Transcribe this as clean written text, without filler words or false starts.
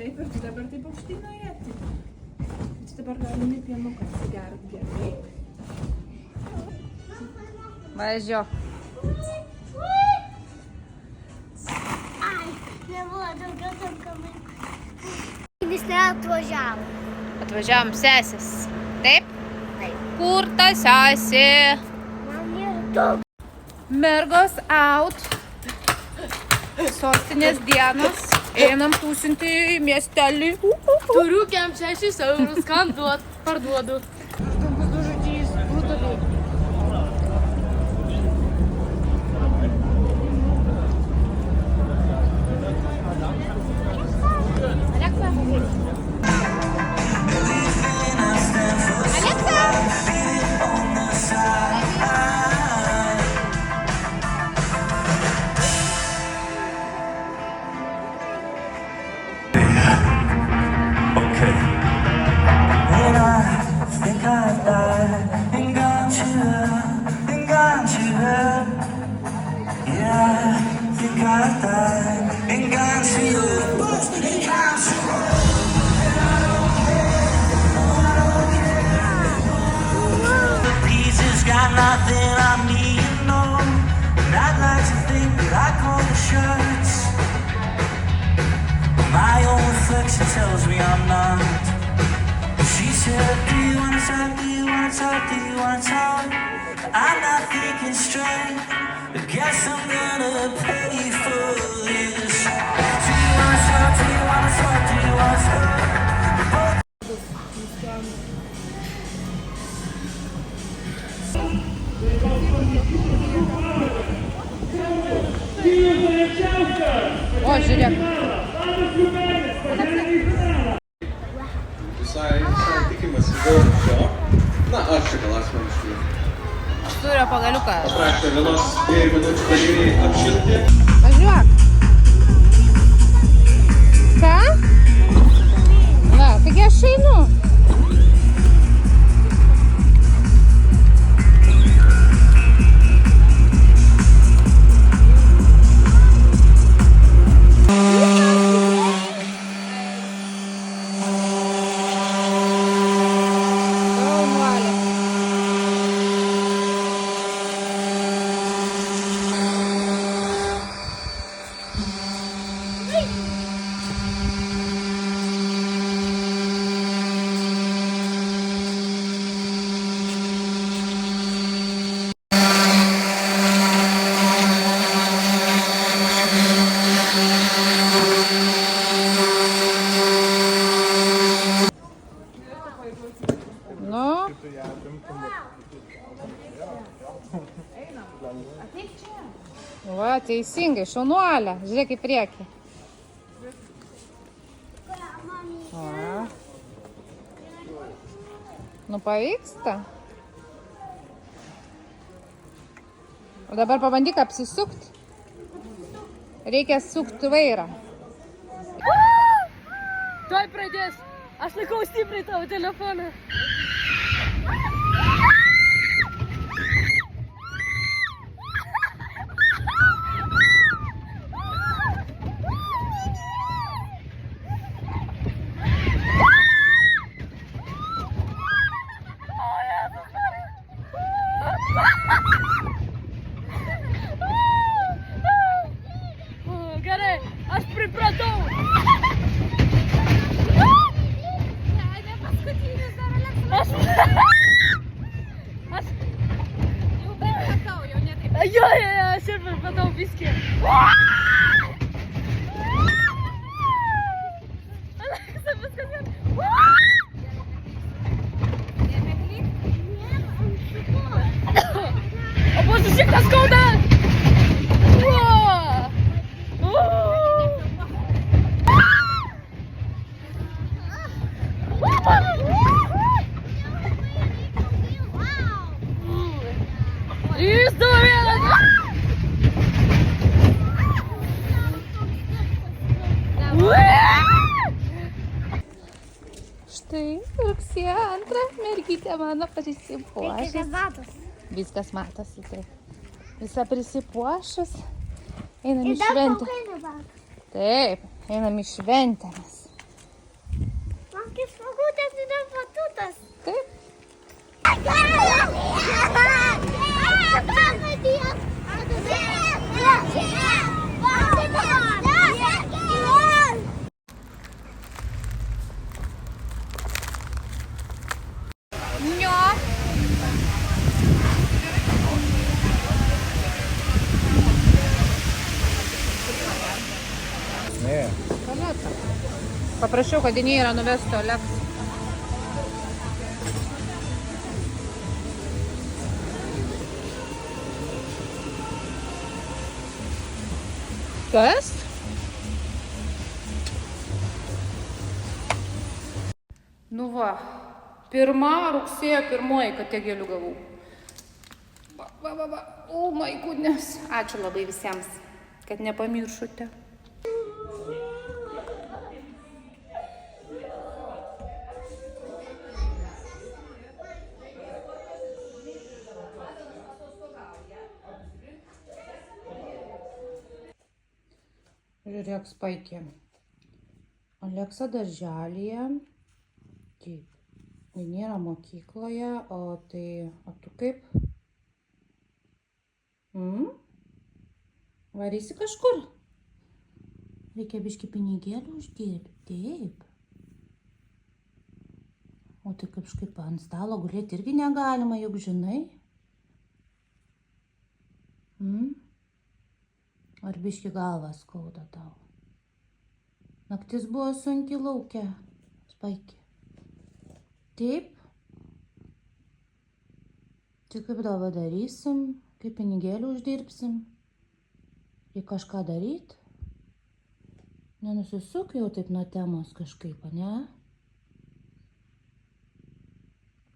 Taip, ir tu dabar taip aukštai norėti. Tu dabar galime pienuką atsigerti gerai. Važiuok. Ai, nebuvo daugiau tam kamarių. Jis neatvažiavo. Atvažiavom sesės. Taip? Taip. Kur ta sesė? Man yra daug. Mergos out. Sostinės dienos. Einam tūsinti į miestelį. Turiu kem 6 eurus, kam duot, parduodu. Got nothing on me, you know. And I'd like to think that I call the shots. My own reflection tells me I'm not. She said, do you wanna talk, do you wanna talk, do you wanna talk? I'm not thinking straight. I guess I'm gonna pay for this. Do you wanna talk, do you wanna talk, do you wanna talk? O, žiūrėk. Visai tikimasi daug šio. Na, aš čia gal asmeniškai. Sūrio pagaliuką. Paprašė vienos 2 minučių pagiriai apšilti. Važiuok. Ką? Na, taigi aš einu. Nu. Va, teisingai, šaunuolė. Žiūrėk į priekį. Va. Nu, pavyksta. O dabar pabandyk apsisukti. Reikia sukti vairą. Tuoj pradės. Aš laikau stipriai tavo telefoną. Gerai, aš pripratau. Jo, aš ir pripratau biskį. Aleksa, viskas gerai. O bus susiktas skauda. Jis duvėlas! Štai ir rugsėjo 2 mergytė mano Reikia, prisipuošus. kad matos. Viskas matosi taip. Visa prisipuošus. Einam Ir į dar šventę. plaukai matos. Taip, einam į šventę mes. Man kaip smagu, tas yra batutas. Taip. Nio. Tualetą. Paprašiau, kad jinai yra nuvestų Aleksą. Kas? Nu va, 1 rugsėjo 1 kategėlių gavau. Va. Oh my goodness. Ačiū labai visiems, kad nepamiršote. Žiūrėk, Spaikė. Aleksa darželyje. Taip. Tai nėra mokykloje, o tu kaip? Varysi kažkur? Reikia biškį pinigėlių uždirbti. Taip. O tai kažkaip ant stalo gulėti irgi negalima, juk žinai. Ar biškį galvą skauda tau? Naktis buvo sunki lauke, Spaikė. Taip. Tai kaip dabar darysim? Kaip pinigėlių uždirbsim? Reikia kažką daryti? Nenusisuk jau taip nuo temos kažkaip, ne?